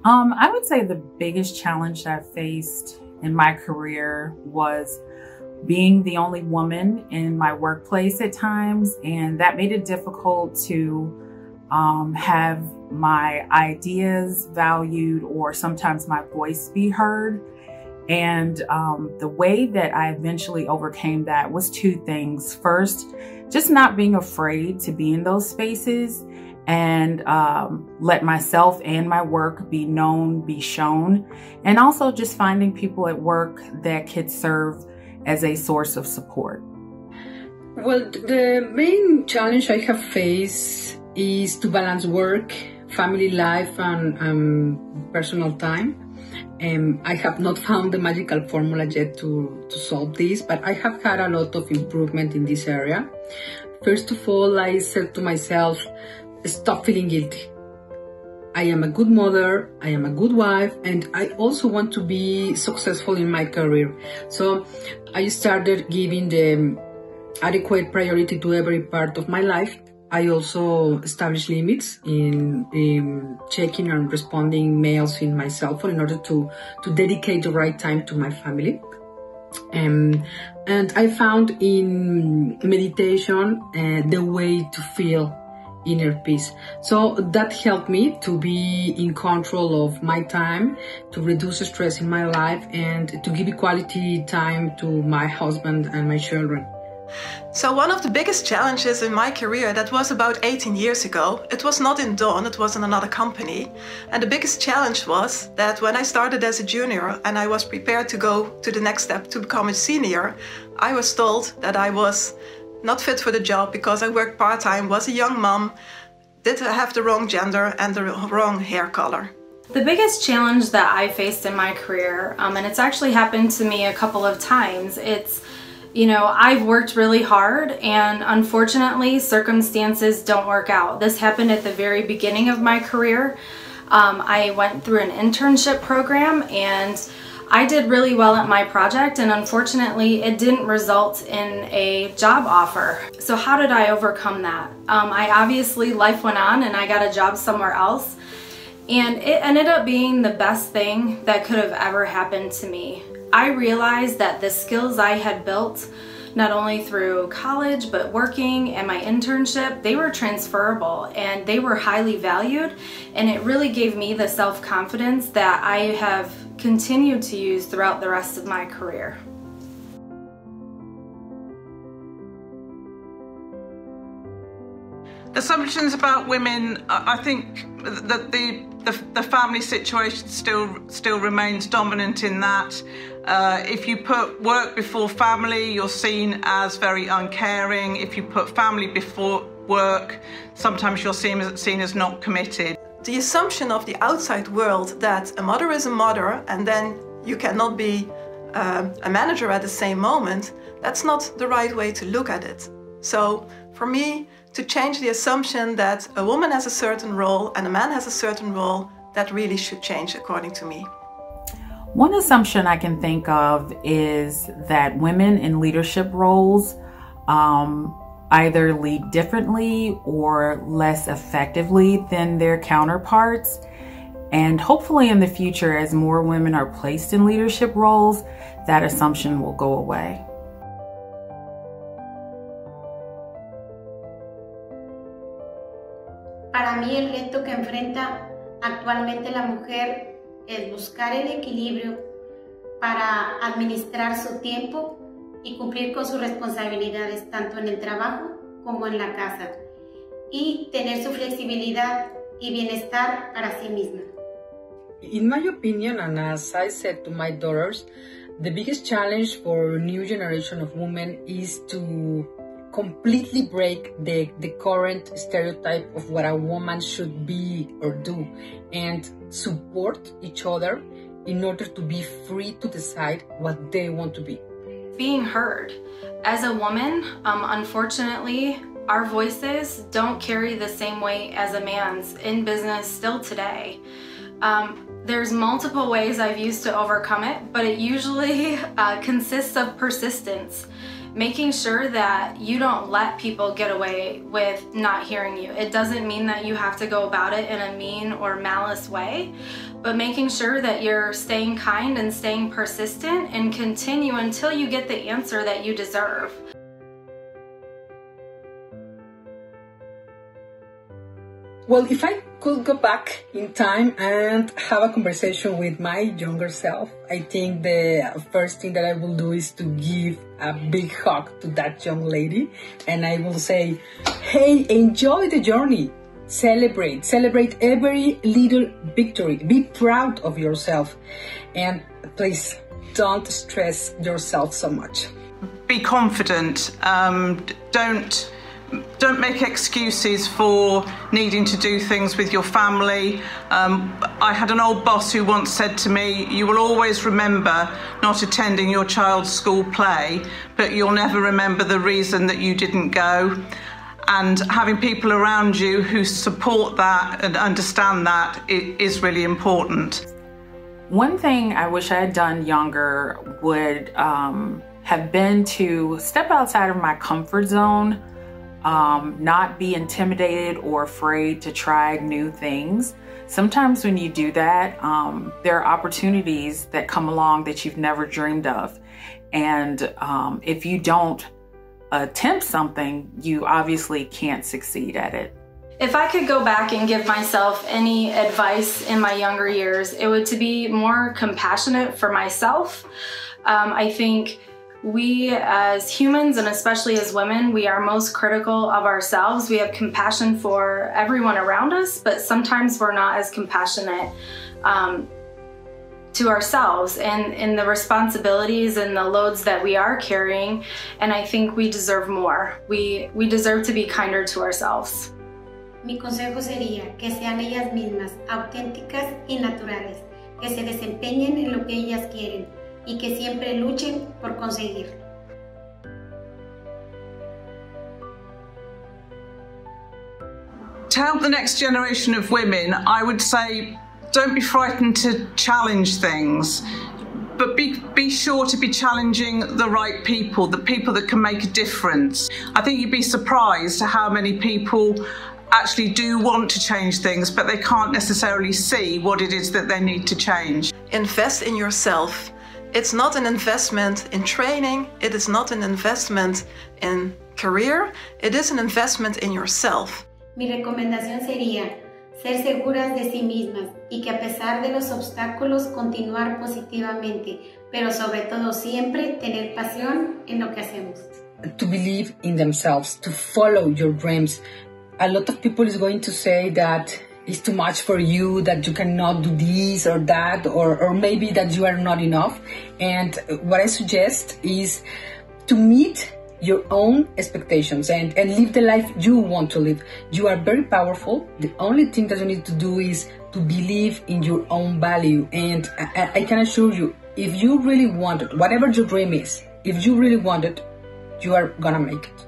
I would say the biggest challenge that I faced in my career was being the only woman in my workplace at times, and that made it difficult to have my ideas valued or sometimes my voice be heard. And the way that I eventually overcame that was two things. First, just not being afraid to be in those spaces and let myself and my work be known, be shown, and also just finding people at work that could serve as a source of support. Well, the main challenge I have faced is to balance work, family life, and personal time. I have not found the magical formula yet to solve this, but I have had a lot of improvement in this area. First of all, I said to myself, stop feeling guilty. I am a good mother, I am a good wife, and I also want to be successful in my career. So I started giving the adequate priority to every part of my life. I also established limits in checking and responding mails in my cell phone in order to dedicate the right time to my family. And I found in meditation the way to feel inner peace. So that helped me to be in control of my time, to reduce stress in my life, and to give quality time to my husband and my children. So one of the biggest challenges in my career, that was about 18 years ago. It was not in Dawn, it was in another company. And the biggest challenge was that when I started as a junior and I was prepared to go to the next step to become a senior, I was told that I was not fit for the job because I worked part-time, was a young mom, did have the wrong gender and the wrong hair color. The biggest challenge that I faced in my career, and it's actually happened to me a couple of times, I've worked really hard and unfortunately circumstances don't work out. This happened at the very beginning of my career. I went through an internship program and I did really well at my project, and unfortunately it didn't result in a job offer. So how did I overcome that? Life went on and I got a job somewhere else, and it ended up being the best thing that could have ever happened to me. I realized that the skills I had built, not only through college, but working and my internship, they were transferable and they were highly valued, and it really gave me the self-confidence that I have continued to use throughout the rest of my career. Assumptions about women, I think that the family situation still remains dominant in that. If you put work before family, you're seen as very uncaring. If you put family before work, sometimes you're seen as not committed. The assumption of the outside world that a mother is a mother and then you cannot be a manager at the same moment, that's not the right way to look at it. So for me, to change the assumption that a woman has a certain role and a man has a certain role, that really should change according to me. One assumption I can think of is that women in leadership roles either lead differently or less effectively than their counterparts. And hopefully in the future, as more women are placed in leadership roles, that assumption will go away. Para mí el reto que enfrenta actualmente la mujer es buscar el equilibrio para administrar su tiempo y cumplir con sus responsabilidades tanto en el trabajo como en la casa, y tener su flexibilidad y bienestar para sí misma. In my opinion, and as I said to my daughters, the biggest challenge for a new generation of women is to completely break the current stereotype of what a woman should be or do, and support each other in order to be free to decide what they want to be. Being heard. As a woman, unfortunately, our voices don't carry the same weight as a man's in business still today. There's multiple ways I've used to overcome it, but it usually consists of persistence. Making sure that you don't let people get away with not hearing you. It doesn't mean that you have to go about it in a mean or malice way, but making sure that you're staying kind and staying persistent and continue until you get the answer that you deserve. Well, if I could go back in time and have a conversation with my younger self, I think the first thing that I will do is to give a big hug to that young lady. And I will say, hey, enjoy the journey. Celebrate every little victory. Be proud of yourself. And please don't stress yourself so much. Be confident. Don't make excuses for needing to do things with your family. I had an old boss who once said to me, you will always remember not attending your child's school play, but you'll never remember the reason that you didn't go. And having people around you who support that and understand that is really important. One thing I wish I had done younger would have been to step outside of my comfort zone. Not be intimidated or afraid to try new things. Sometimes when you do that, there are opportunities that come along that you've never dreamed of. And if you don't attempt something, you obviously can't succeed at it. If I could go back and give myself any advice in my younger years, it would to be more compassionate for myself. I think we as humans, and especially as women, we are most critical of ourselves. We have compassion for everyone around us, but sometimes we're not as compassionate to ourselves and in the responsibilities and the loads that we are carrying. And I think we deserve more. We deserve to be kinder to ourselves. Mi consejo sería que sean ellas mismas, auténticas y naturales, que se desempeñen en lo que ellas quieren y que siempre luchen por conseguirlo. To help the next generation of women, I would say don't be frightened to challenge things, but be sure to be challenging the right people, the people that can make a difference. I think you'd be surprised at how many people actually do want to change things, but they can't necessarily see what it is that they need to change. Invest in yourself. It's not an investment in training, it is not an investment in career, it is an investment in yourself. Mi recomendación sería ser seguras de sí mismas y que a pesar de los obstáculos continuar positivamente, pero sobre todo siempre tener pasión en lo que hacemos. To believe in themselves, to follow your dreams. A lot of people is going to say that it's too much for you, that you cannot do this or that, or maybe that you are not enough. And what I suggest is to meet your own expectations and live the life you want to live. You are very powerful. The only thing that you need to do is to believe in your own value. And I can assure you, if you really want it, whatever your dream is, if you really want it, you are gonna make it.